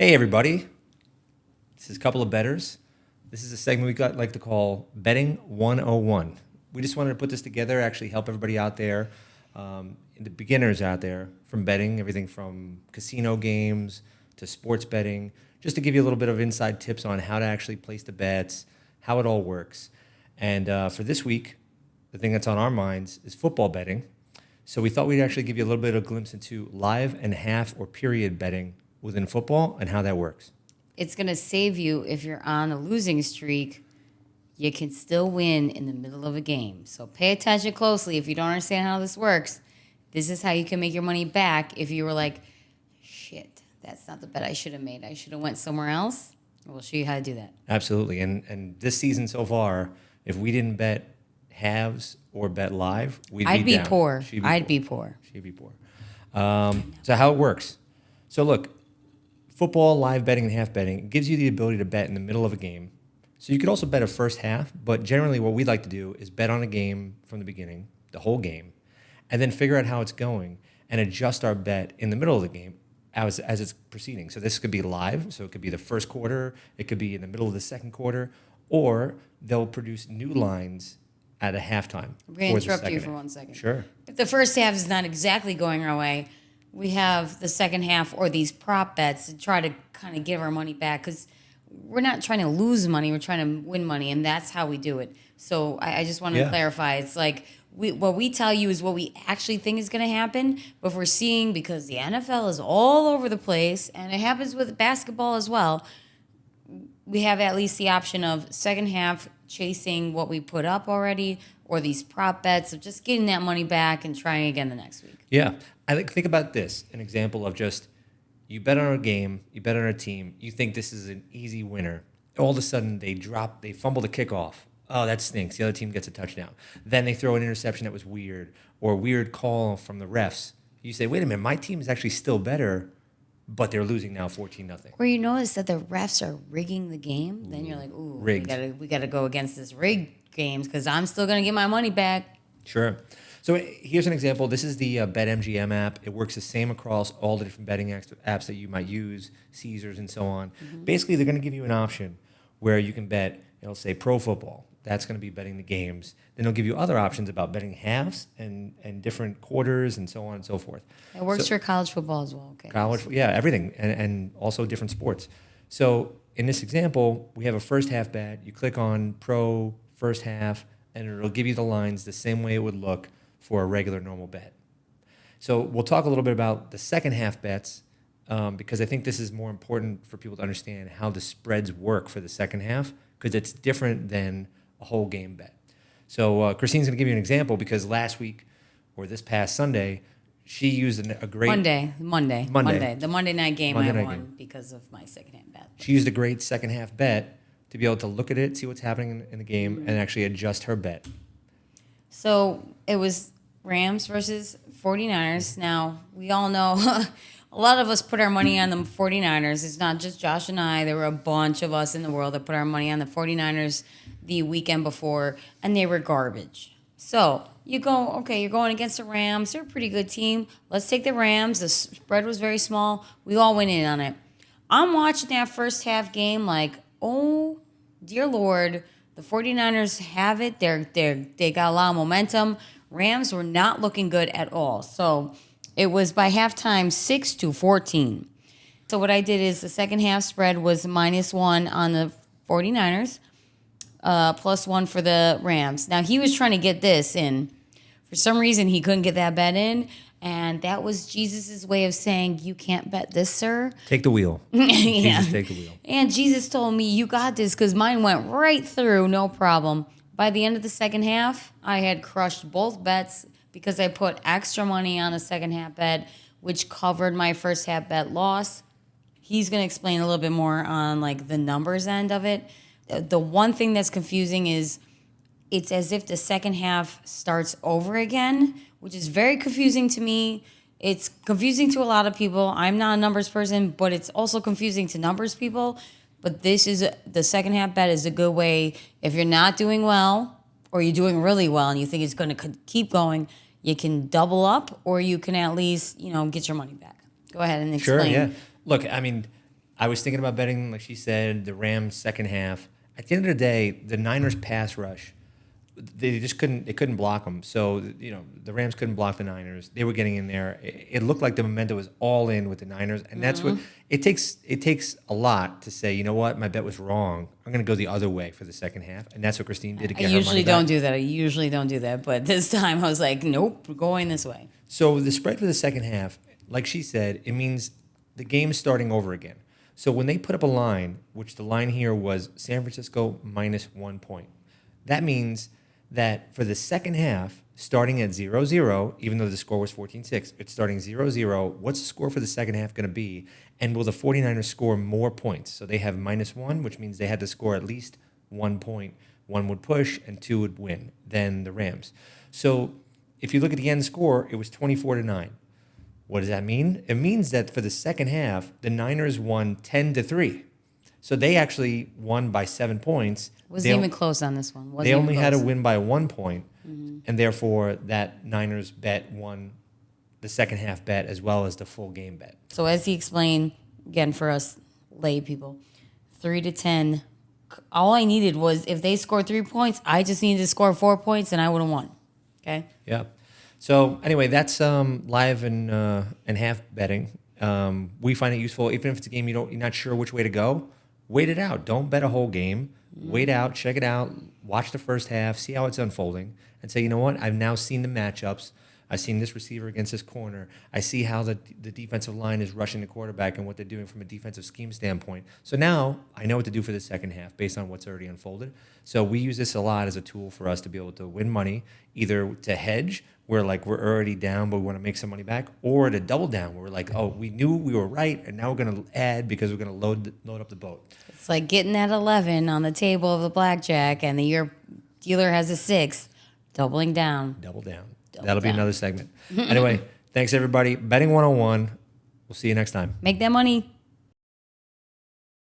Hey, everybody. This is a couple of bettors. This is a segment like to call Betting 101. We just wanted to put this together, actually help everybody out there, the beginners out there from betting, everything from casino games to sports betting, just to give you a little bit of inside tips on how to actually place the bets, how it all works. And for this week, the thing that's on our minds is football betting. So we thought we'd actually give you a little bit of a glimpse into live and half or period betting within football and how that works. It's going to save you if you're on a losing streak. You can still win in the middle of a game. So pay attention closely. If you don't understand how this works, this is how you can make your money back. If you were like, shit, that's not the bet I should have made. I should have went somewhere else. We'll show you how to do that. Absolutely. And this season so far, if we didn't bet halves or bet live, I'd be down. poor. She'd be poor. She'd be poor. So how it works. So look, football, live betting, and half betting gives you the ability to bet in the middle of a game. So you could also bet a first half, but generally what we'd like to do is bet on a game from the beginning, the whole game, and then figure out how it's going and adjust our bet in the middle of the game as it's proceeding. So this could be live, so it could be the first quarter, it could be in the middle of the second quarter, or they'll produce new lines at a halftime. I'm going to interrupt you for 1 second. Sure. If the first half is not exactly going our way, we have the second half or these prop bets to try to kind of give our money back, because we're not trying to lose money, we're trying to win money, and that's how we do it. So I just want to clarify. It's like what we tell you is what we actually think is going to happen, but if we're seeing, because the NFL is all over the place, and it happens with basketball as well, we have at least the option of second half chasing what we put up already, or these prop bets of just getting that money back and trying again the next week. Yeah. I think about this, an example of just you bet on a game, you bet on a team, you think this is an easy winner. All of a sudden they fumble the kickoff. Oh, that stinks. The other team gets a touchdown. Then they throw an interception that was weird, or a weird call from the refs. You say, wait a minute, my team is actually still better, but they're losing now 14-0. Where you notice that the refs are rigging the game, then you're like, ooh, rigged. we gotta go against this rigged games, because I'm still gonna get my money back. Sure. So here's an example. This is the BetMGM app. It works the same across all the different betting apps that you might use, Caesars and so on. Mm-hmm. Basically, they're going to give you an option where you can bet, it'll say pro football. That's going to be betting the games. Then they'll give you other options about betting halves and different quarters and so on and so forth. It works for college football as well. Okay. Everything, and also different sports. So in this example, we have a first half bet. You click on pro first half, and it'll give you the lines the same way it would look for a regular normal bet. So we'll talk a little bit about the second half bets, because I think this is more important for people to understand how the spreads work for the second half, because it's different than a whole game bet. So Christine's going to give you an example, because last week, or this past Sunday, she used a great... Monday. The Monday night game I won game. because of my second half bet. She used a great second half bet to be able to look at it, see what's happening in the game, and actually adjust her bet. So it was Rams versus 49ers. Now, we all know a lot of us put our money on the 49ers. It's not just Josh and I. There were a bunch of us in the world that put our money on the 49ers the weekend before, and they were garbage. So you go, okay, you're going against the Rams. They're a pretty good team. Let's take the Rams. The spread was very small. We all went in on it. I'm watching that first half game like, oh, dear Lord, the 49ers have it. They got a lot of momentum. Rams were not looking good at all. So it was by halftime 6-14. So what I did is the second half spread was -1 on the 49ers, +1 for the Rams. Now he was trying to get this in. For some reason he couldn't get that bet in. And that was Jesus' way of saying, you can't bet this, sir. Take the wheel. Yeah. Jesus, take the wheel. And Jesus told me, you got this, because mine went right through, no problem. By the end of the second half, I had crushed both bets because I put extra money on the second half bet, which covered my first half bet loss. He's going to explain a little bit more on like the numbers end of it. The one thing that's confusing is it's as if the second half starts over again, which is very confusing to me. It's confusing to a lot of people. I'm not a numbers person, but it's also confusing to numbers people. But the second half bet is a good way if you're not doing well or you're doing really well and you think it's going to keep going, you can double up, or you can at least, get your money back. Go ahead and explain. Sure, yeah. Look, I mean, I was thinking about betting, like she said, the Rams second half. At the end of the day, the Niners pass rush, they just couldn't. They couldn't block them. So the Rams couldn't block the Niners. They were getting in there. It looked like the momentum was all in with the Niners, and that's what it takes. It takes a lot to say, you know what, my bet was wrong. I'm going to go the other way for the second half, and that's what Christine did to get her money back. I usually don't do that, but this time I was like, nope, we're going this way. So the spread for the second half, like she said, it means the game's starting over again. So when they put up a line, which the line here was San Francisco minus 1 point, that means that for the second half, starting at 0-0, even though the score was 14-6, it's starting 0-0. What's the score for the second half going to be? And will the 49ers score more points? So they have -1, which means they had to score at least 1 point. 1 would push and 2 would win, then the Rams. So if you look at the end score, it was 24-9. What does that mean? It means that for the second half, the Niners won 10-3. So they actually won by 7 points. Wasn't even close on this one. They only had to win by 1 point, and therefore that Niners bet won the second half bet as well as the full game bet. So as he explained, again for us lay people, 3-10. All I needed was if they scored 3 points, I just needed to score 4 points, and I would have won. Okay. Yeah. So anyway, that's live and half betting. We find it useful, even if it's a game you're not sure which way to go. Wait it out. Don't bet a whole game. Wait out, check it out, watch the first half, see how it's unfolding, and say, you know what? I've now seen the matchups. I've seen this receiver against this corner. I see how the defensive line is rushing the quarterback and what they're doing from a defensive scheme standpoint. So now I know what to do for the second half based on what's already unfolded. So we use this a lot as a tool for us to be able to win money, either to hedge, where like we're already down but we want to make some money back, or to double down where we're like, oh, we knew we were right and now we're going to add because we're going to load up the boat. It's like getting that 11 on the table of the blackjack and your dealer has a 6, doubling down. Double down. That'll be another segment. Anyway, thanks everybody. Betting 101. We'll see you next time. Make that money.